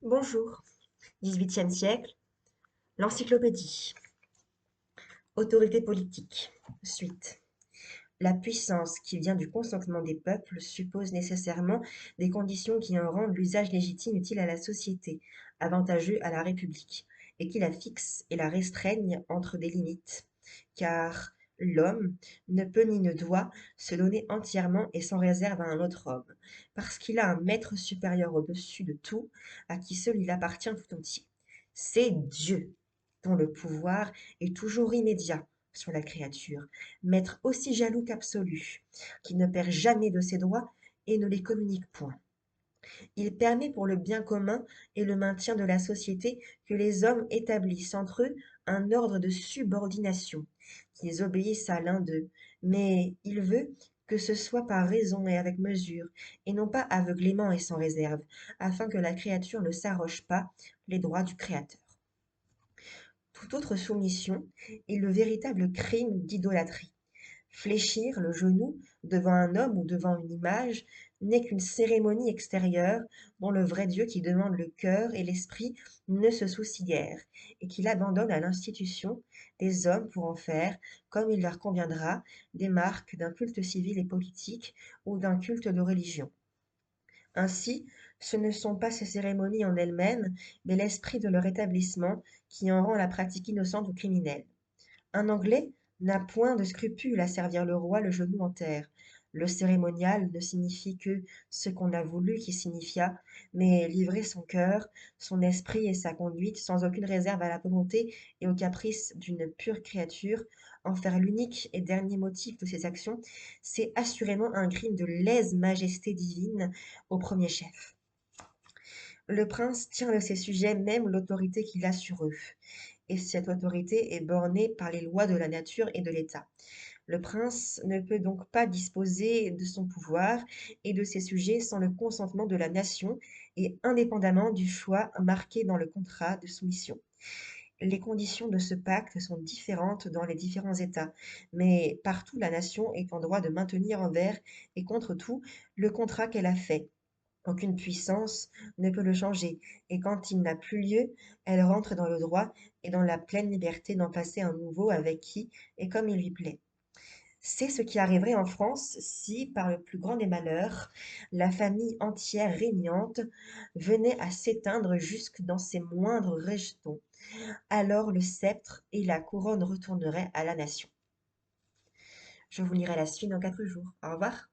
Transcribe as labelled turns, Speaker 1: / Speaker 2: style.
Speaker 1: Bonjour. 18e siècle, l'encyclopédie. Autorité politique. Suite. La puissance qui vient du consentement des peuples suppose nécessairement des conditions qui en rendent l'usage légitime utile à la société, avantageux à la République, et qui la fixent et la restreignent entre des limites. Car l'homme ne peut ni ne doit se donner entièrement et sans réserve à un autre homme, parce qu'il a un maître supérieur au-dessus de tout, à qui seul il appartient tout entier. C'est Dieu, dont le pouvoir est toujours immédiat sur la créature, maître aussi jaloux qu'absolu, qui ne perd jamais de ses droits et ne les communique point. Il permet pour le bien commun et le maintien de la société que les hommes établissent entre eux un ordre de subordination, qu'ils obéissent à l'un d'eux, mais il veut que ce soit par raison et avec mesure, et non pas aveuglément et sans réserve, afin que la créature ne s'arroge pas les droits du Créateur. Toute autre soumission est le véritable crime d'idolâtrie. Fléchir le genou devant un homme ou devant une image n'est qu'une cérémonie extérieure dont le vrai Dieu qui demande le cœur et l'esprit ne se soucie guère, et qu'il abandonne à l'institution des hommes pour en faire, comme il leur conviendra, des marques d'un culte civil et politique ou d'un culte de religion. Ainsi, ce ne sont pas ces cérémonies en elles-mêmes, mais l'esprit de leur établissement qui en rend la pratique innocente ou criminelle. Un Anglais n'a point de scrupule à servir le roi le genou en terre. Le cérémonial ne signifie que ce qu'on a voulu qu'il signifiât, mais livrer son cœur, son esprit et sa conduite sans aucune réserve à la volonté et au caprice d'une pure créature, en faire l'unique et dernier motif de ses actions, c'est assurément un crime de lèse-majesté divine au premier chef. Le prince tient de ses sujets même l'autorité qu'il a sur eux, et cette autorité est bornée par les lois de la nature et de l'État. Le prince ne peut donc pas disposer de son pouvoir et de ses sujets sans le consentement de la nation et indépendamment du choix marqué dans le contrat de soumission. Les conditions de ce pacte sont différentes dans les différents États, mais partout la nation est en droit de maintenir envers et contre tout le contrat qu'elle a fait. Aucune puissance ne peut le changer, et quand il n'a plus lieu, elle rentre dans le droit et dans la pleine liberté d'en passer un nouveau avec qui et comme il lui plaît. C'est ce qui arriverait en France si, par le plus grand des malheurs, la famille entière régnante venait à s'éteindre jusque dans ses moindres rejetons. Alors le sceptre et la couronne retourneraient à la nation. Je vous lirai la suite dans 4 jours. Au revoir.